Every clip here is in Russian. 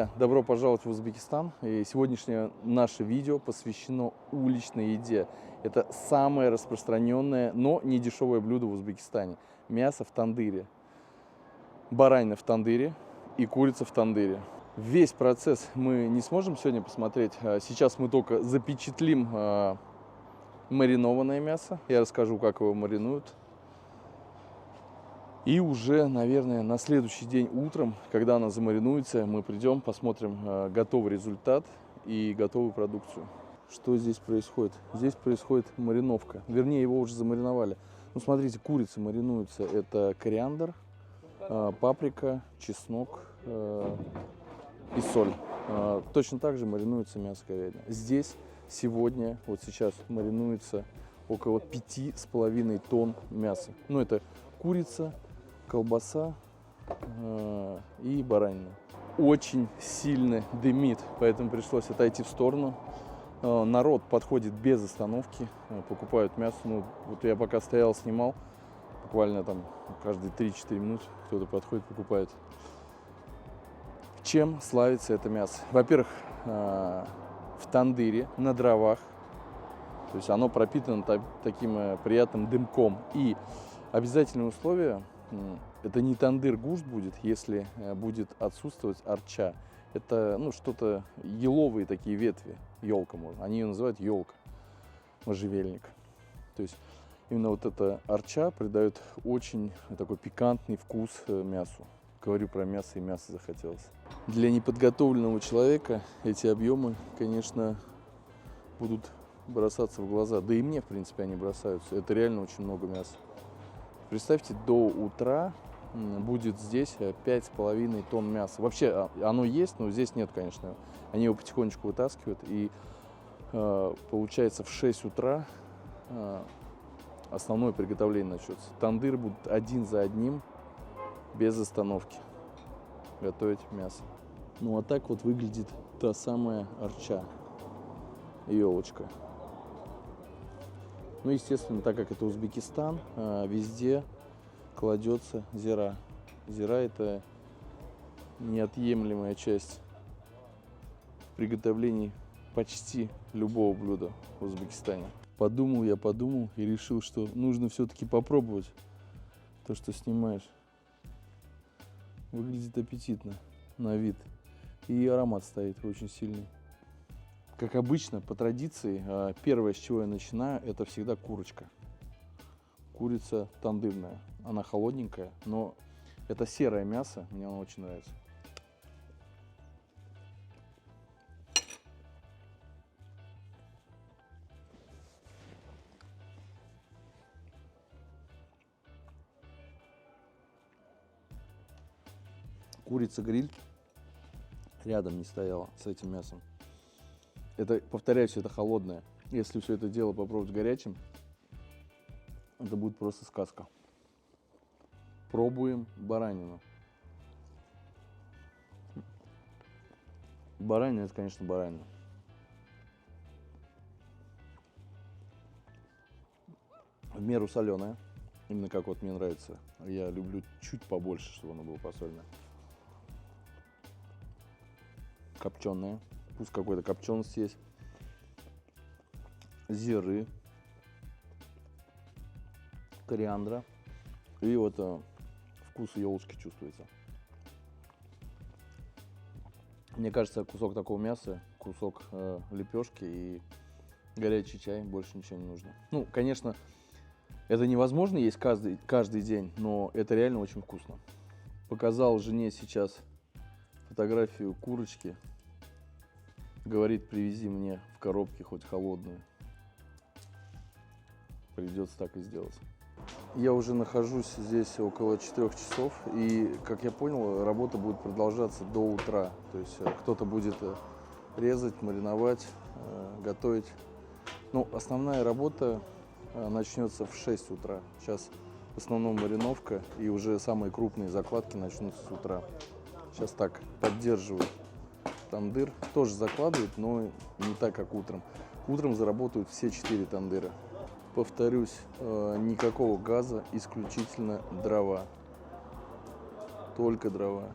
Друзья, добро пожаловать в Узбекистан. И сегодняшнее наше видео посвящено уличной еде. Это самое распространенное, но не дешевое блюдо в Узбекистане. Мясо в тандыре. Баранина в тандыре и курица в тандыре. Весь процесс мы не сможем сегодня посмотреть. Сейчас мы только запечатлим маринованное мясо. Я расскажу, как его маринуют. И уже, наверное, на следующий день утром, когда она замаринуется, мы придем, посмотрим готовый результат и готовую продукцию. Что здесь происходит? Здесь происходит мариновка. Вернее, его уже замариновали. Ну, смотрите, курица маринуется. Это кориандр, паприка, чеснок и соль. Точно так же маринуется мясо говядины. Здесь сегодня, вот сейчас, маринуется около 5,5 тонн мяса. Ну, это курица, колбаса и баранина. Очень сильно дымит, поэтому пришлось отойти в сторону. Народ подходит без остановки, покупают мясо. Ну, вот я пока стоял, снимал, буквально там каждые 3-4 минуты кто-то подходит, покупает. Чем славится это мясо? Во-первых, в тандыре, на дровах. То есть оно пропитано таким приятным дымком. И обязательное условие – это не тандыр гушт будет, если будет отсутствовать арча. Это что-то еловые такие ветви, елка можно. Они ее называют елка, можжевельник. То есть именно вот эта арча придает очень такой пикантный вкус мясу. Говорю про мясо, и мясо захотелось. Для неподготовленного человека эти объемы, конечно, будут бросаться в глаза. Да и мне, в принципе, они бросаются. Это реально очень много мяса. Представьте, до утра будет здесь 5,5 тонн мяса. Вообще оно есть, но здесь нет, конечно. Они его потихонечку вытаскивают. И получается, в 6 утра основное приготовление начнется. Тандыры будут один за одним, без остановки, готовить мясо. Ну а так вот выглядит та самая арча, елочка. Ну, естественно, так как это Узбекистан, везде кладется зира. Зира – это неотъемлемая часть приготовлений почти любого блюда в Узбекистане. Подумал и решил, что нужно все-таки попробовать то, что снимаешь. Выглядит аппетитно на вид. И аромат стоит очень сильный. Как обычно, по традиции, первое, с чего я начинаю, это всегда курочка. Курица тандырная. Она холодненькая, но это серое мясо, мне оно очень нравится. Курица-гриль рядом не стояла с этим мясом. Это, повторяюсь, это холодное. Если все это дело попробовать горячим, это будет просто сказка. Пробуем баранину. Баранина – это, конечно, баранина. В меру соленая. Именно как вот мне нравится. Я люблю чуть побольше, чтобы оно было посоленое. Копченая. Вкус какой-то копчености есть. Зиры. Кориандра. И вот вкус елочки чувствуется. Мне кажется, кусок такого мяса, кусок лепешки и горячий чай, больше ничего не нужно. Ну, конечно, это невозможно есть каждый день, но это реально очень вкусно. Показал жене сейчас фотографию курочки. Говорит, привези мне в коробке хоть холодную. Придется так и сделать. Я уже нахожусь здесь около 4 часов, и, как я понял, работа будет продолжаться до утра. То есть кто-то будет резать, мариновать, готовить. Ну, основная работа начнется в 6 утра. Сейчас в основном мариновка, и уже самые крупные закладки начнутся с утра. Сейчас так поддерживают. Тандыр тоже закладывают, но не так, как утром. Утром заработают все 4 тандыра. Повторюсь, никакого газа, исключительно дрова. Только дрова.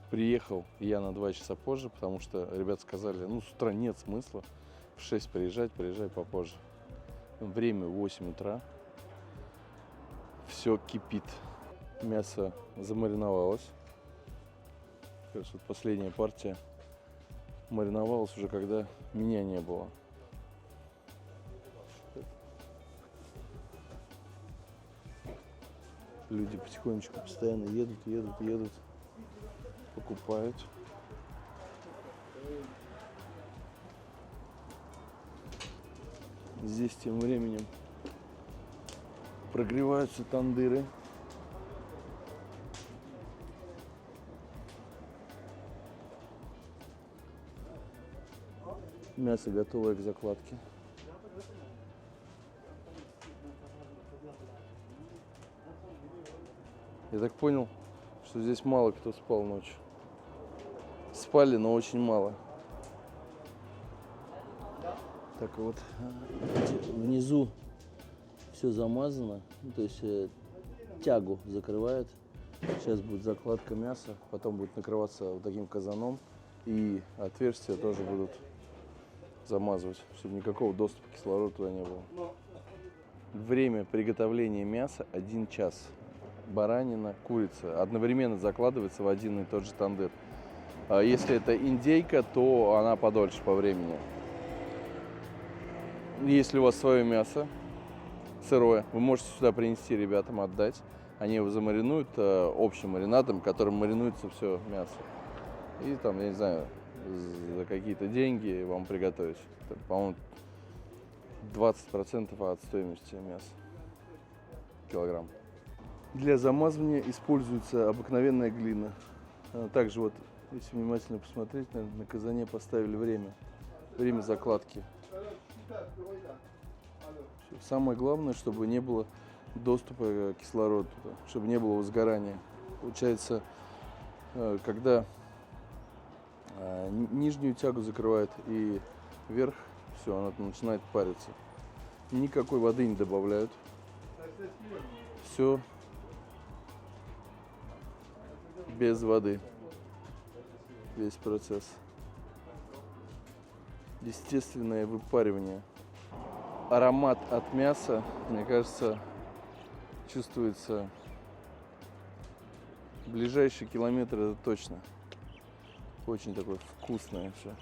Приехал я на 2 часа позже, потому что ребята сказали, ну, с утра нет смысла. В 6 приезжай попозже. Время 8 утра. Все кипит. Мясо замариновалось. Кажется, вот последняя партия мариновалась уже, когда меня не было. Люди потихонечку постоянно едут, покупают. Здесь тем временем прогреваются тандыры. Мясо готовое к закладке. Я так понял, что здесь мало кто спал ночью. Спали, но очень мало. Так вот, внизу все замазано, ну, то есть тягу закрывает. Сейчас будет закладка мяса, потом будет накрываться вот таким казаном, и отверстия тоже будут замазывать, чтобы никакого доступа кислорода туда не было. Время приготовления мяса 1 час. Баранина, курица одновременно закладывается в один и тот же тандыр. А если это индейка, то она подольше по времени. Если у вас свое мясо сырое, вы можете сюда принести ребятам, отдать. Они его замаринуют общим маринадом, которым маринуется все мясо. И там, я не знаю, за какие-то деньги вам приготовить. По-моему, 20% от стоимости мяса. Килограмм. Для замазывания используется обыкновенная глина. Также вот, если внимательно посмотреть, на казане поставили время закладки. Самое главное, чтобы не было доступа к кислороду, чтобы не было возгорания. Получается, когда нижнюю тягу закрывает и верх, все, она начинает париться. Никакой воды не добавляют. Все без воды. Весь процесс. Естественное выпаривание. Аромат от мяса, мне кажется, чувствуется ближайший километр, это точно. Очень такое вкусное все.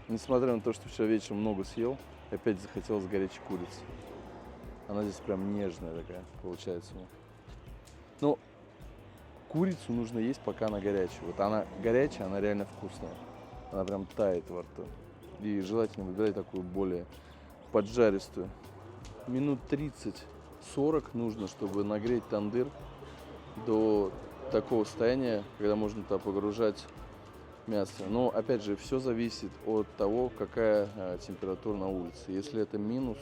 Несмотря на то, что вчера вечером много съел, опять захотелось горячей курицы. Она здесь прям нежная такая получается. Но курицу нужно есть, пока она горячая. Вот она горячая, она реально вкусная. Она прям тает во рту. И желательно выбирать такую более поджаристую. Минут 30-40 нужно, чтобы нагреть тандыр до такого состояния, когда можно туда погружать мясо. Но опять же, все зависит от того, какая температура на улице. Если это минус,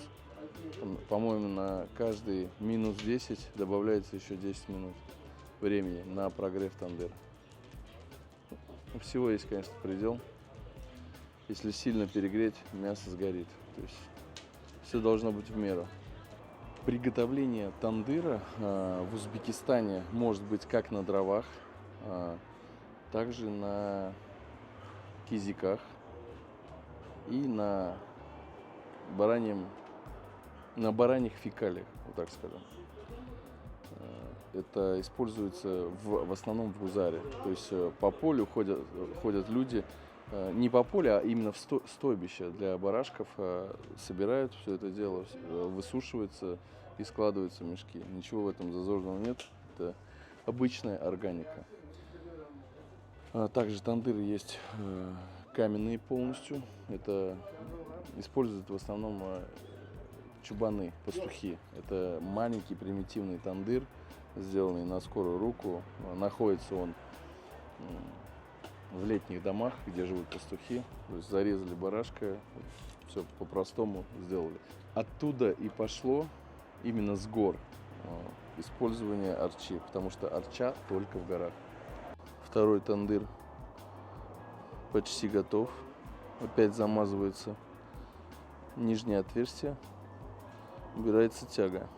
по-моему, на каждый минус 10 добавляется еще 10 минут времени на прогрев тандыра. Всего есть, конечно, предел. Если сильно перегреть, мясо сгорит. То есть все должно быть в меру. Приготовление тандыра в Узбекистане может быть как на дровах, также на кизиках и на бараньих фекалиях, вот так скажем. Это используется в основном в Гузаре. То есть по полю ходят люди, не по полю, а именно в стойбище для барашков, собирают все это дело, высушивается и складываются в мешки. Ничего в этом зазорного нет, это обычная органика. Также тандыры есть каменные полностью, это используют в основном чубаны, пастухи. Это маленький примитивный тандыр, сделанный на скорую руку. Находится он в летних домах, где живут пастухи. То есть зарезали барашка, все по-простому сделали. Оттуда и пошло именно с гор использование арчи, потому что арча только в горах. Второй тандыр почти готов. Опять замазывается нижнее отверстие, убирается тяга.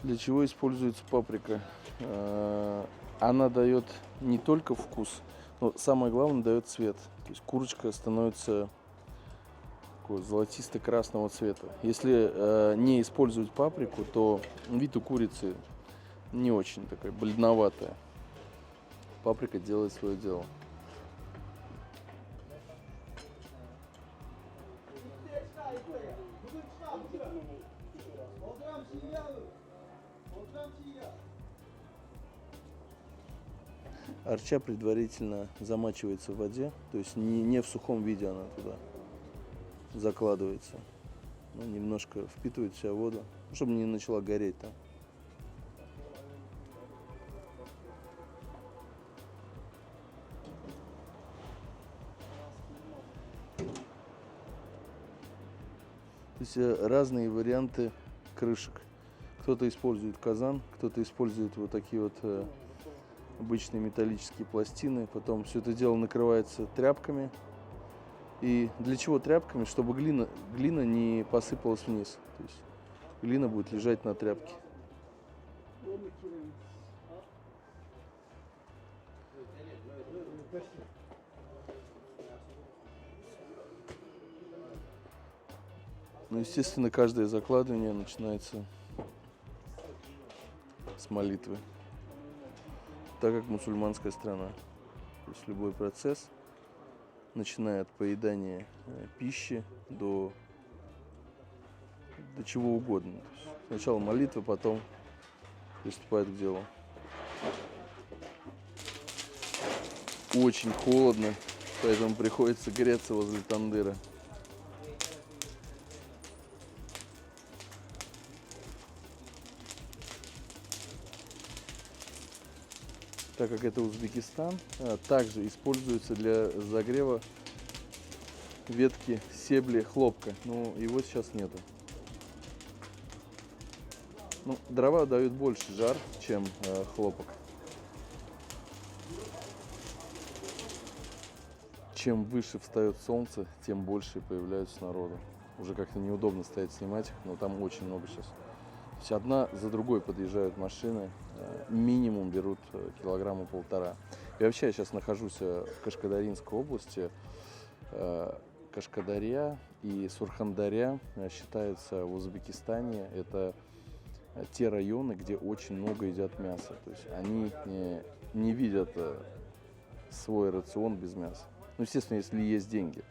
Для чего используется паприка? Она дает не только вкус, но самое главное дает цвет. То есть курочка становится такой золотисто-красного цвета. Если не использовать паприку, то вид у курицы не очень такая бледноватая. Паприка делает свое дело. Арча предварительно замачивается в воде, то есть не в сухом виде она туда закладывается. Ну, немножко впитывает в себя воду, чтобы не начала гореть там. То есть разные варианты крышек. Кто-то использует казан, кто-то использует вот такие вот обычные металлические пластины. Потом все это дело накрывается тряпками. И для чего тряпками? Чтобы глина не посыпалась вниз. То есть глина будет лежать на тряпке. Ну, естественно, каждое закладывание начинается с молитвы, так как мусульманская страна. То есть любой процесс, начиная от поедания пищи до чего угодно. То есть сначала молитва, потом приступают к делу. Очень холодно, поэтому приходится греться возле тандыра. Так как это Узбекистан, также используется для загрева ветки себли хлопка, но его сейчас нету. Ну, дрова дают больше жар, чем хлопок. Чем выше встает солнце, тем больше появляются народу. Уже как-то неудобно стоять снимать их, но там очень много сейчас. То есть одна за другой подъезжают машины, минимум берут килограмма полтора. И вообще я сейчас нахожусь в Кашкадаринской области. Кашкадарья и Сурхандарья считаются в Узбекистане. Это те районы, где очень много едят мяса. То есть они не видят свой рацион без мяса. Ну, естественно, если есть деньги.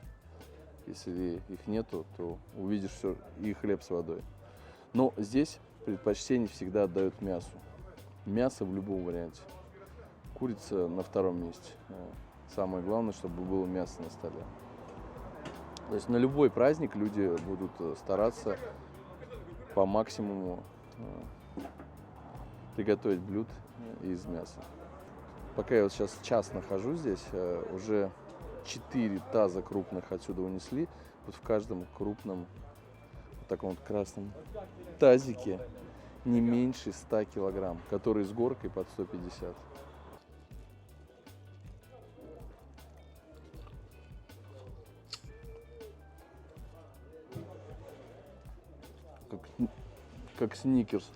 Если их нету, то увидишь все и хлеб с водой. Но здесь предпочтение всегда отдают мясу. Мясо в любом варианте. Курица на втором месте. Самое главное, чтобы было мясо на столе. То есть на любой праздник люди будут стараться по максимуму приготовить блюд из мяса. Пока я вот сейчас час нахожусь здесь, уже 4 таза крупных отсюда унесли. Вот в каждом крупном вот таком вот красном тазике не меньше 100 килограмм, который с горкой под 150. Как сникерс.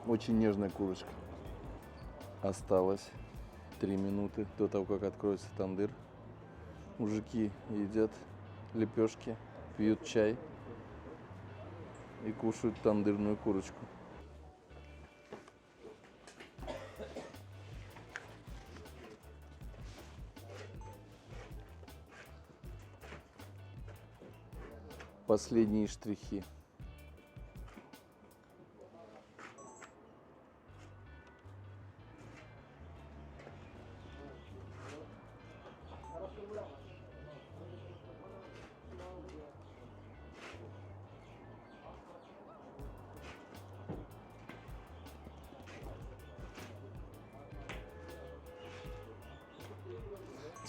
Очень нежная курочка. Осталось 3 минуты до того, как откроется тандыр. Мужики едят лепешки, пьют чай и кушают тандырную курочку. Последние штрихи.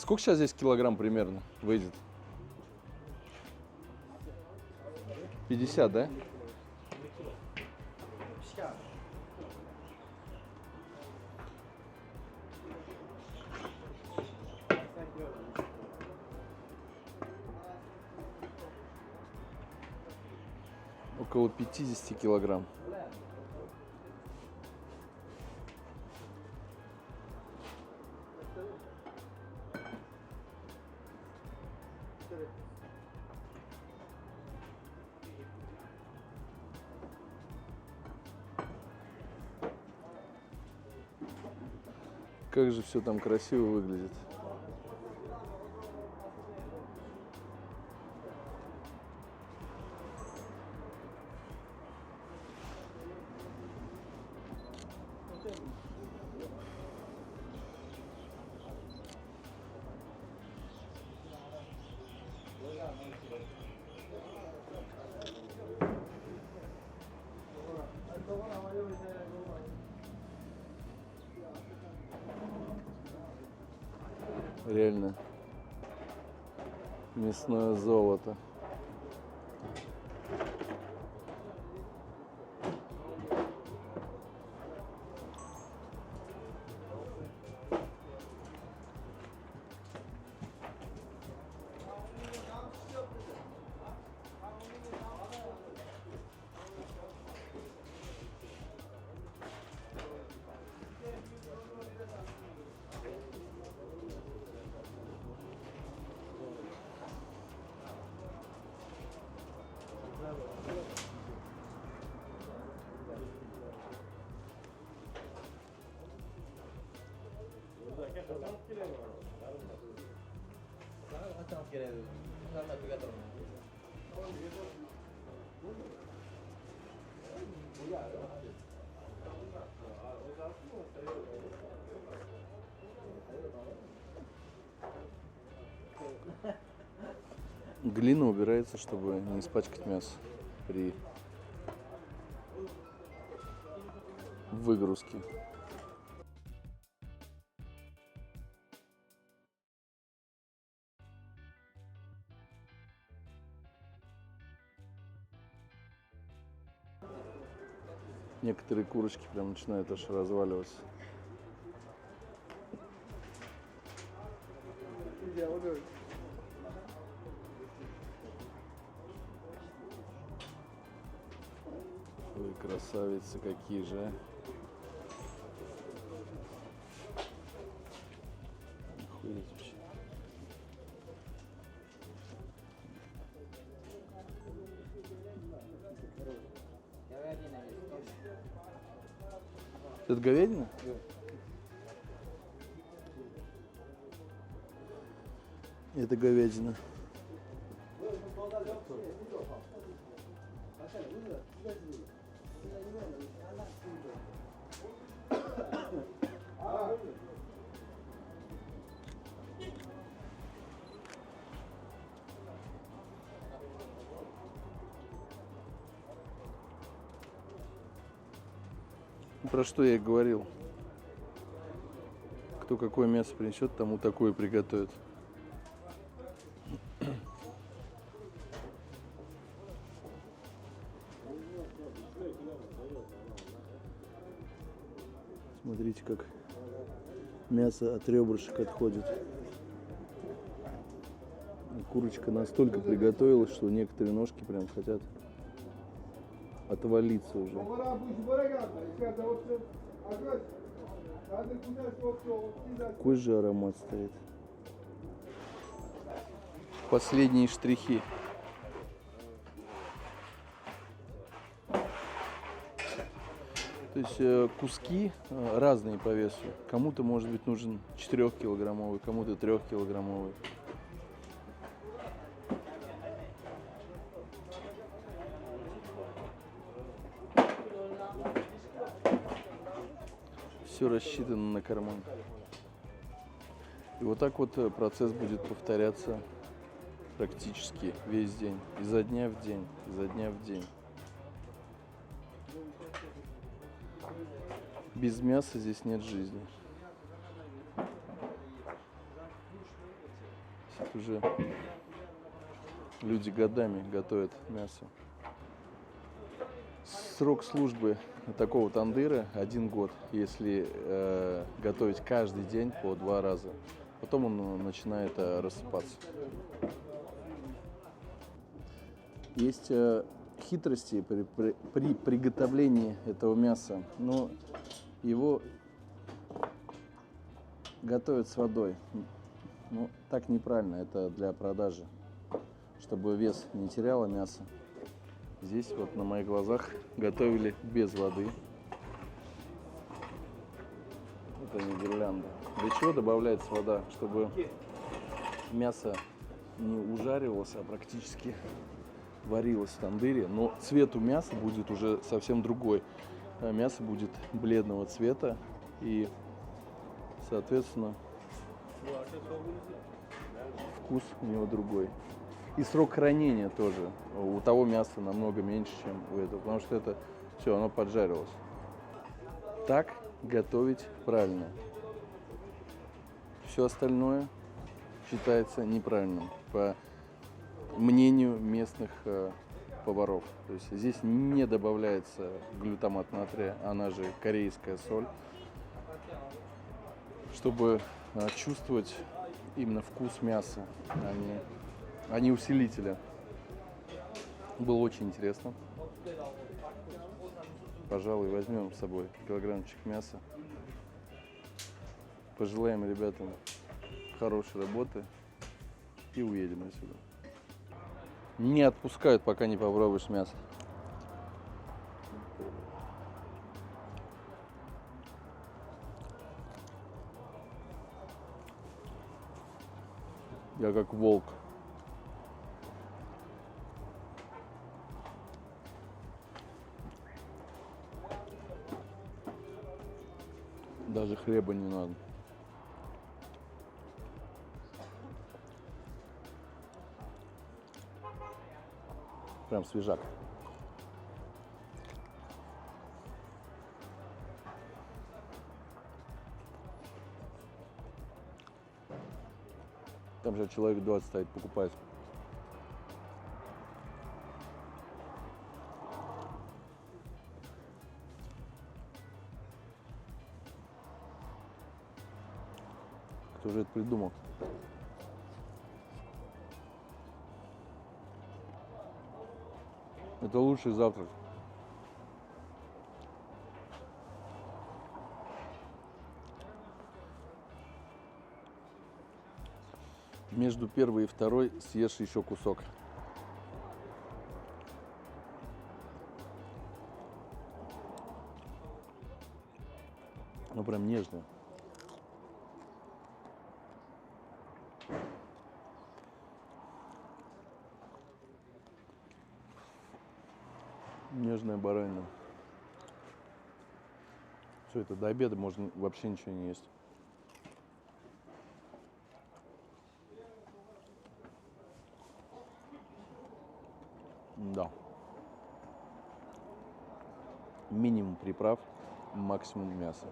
Сколько сейчас здесь килограмм примерно выйдет? 50, да? Около 50 килограмм. Как же все там красиво выглядит. Реально мясное золото. Глина убирается, чтобы не испачкать мясо при выгрузке. Некоторые курочки прям начинают аж разваливаться. Ой, красавицы какие же, а. Охуеть вообще. Это говядина? Это говядина. Про что я и говорил. Кто какое мясо принесет, тому такое приготовит. Смотрите, как мясо от ребрышек отходит. Курочка настолько приготовилась, что некоторые ножки прям хотят отвалиться уже. Какой же аромат стоит. Последние штрихи. То есть куски разные по весу. Кому-то, может быть, нужен 4-килограммовый, кому-то 3-килограммовый. Все рассчитано на карман. И вот так вот процесс будет повторяться практически весь день. Изо дня в день, изо дня в день. Без мяса здесь нет жизни. уже люди годами готовят мясо. Срок службы такого тандыра 1 год, если готовить каждый день по 2 раза. Потом он начинает рассыпаться. Есть хитрости при приготовлении этого мяса, но его готовят с водой. Ну, так неправильно, это для продажи, чтобы вес не теряло мясо. Здесь вот на моих глазах готовили без воды. Это не гирлянда. Для чего добавляется вода? Чтобы мясо не ужаривалось, а практически варилось в тандыре. Но цвет у мяса будет уже совсем другой. Мясо будет бледного цвета и, соответственно, вкус у него другой. И срок хранения тоже у того мяса намного меньше, чем у этого, потому что это все, оно поджарилось. Так готовить правильно. Все остальное считается неправильным, по мнению местных поваров. То есть здесь не добавляется глютамат натрия, она же корейская соль, чтобы чувствовать именно вкус мяса, а не усилителя. Было очень интересно. Пожалуй, возьмем с собой килограммчик мяса. Пожелаем ребятам хорошей работы и уедем отсюда. Не отпускают, пока не попробуешь мясо. Я как волк. Даже хлеба не надо. Прям свежак. Там же человек 20 стоит, покупает. Кто же это придумал? Это лучший завтрак. Между первой и второй съешь еще кусок. Ну прям нежно. Нежная баранина. Все это до обеда можно вообще ничего не есть. Да. Минимум приправ, максимум мяса.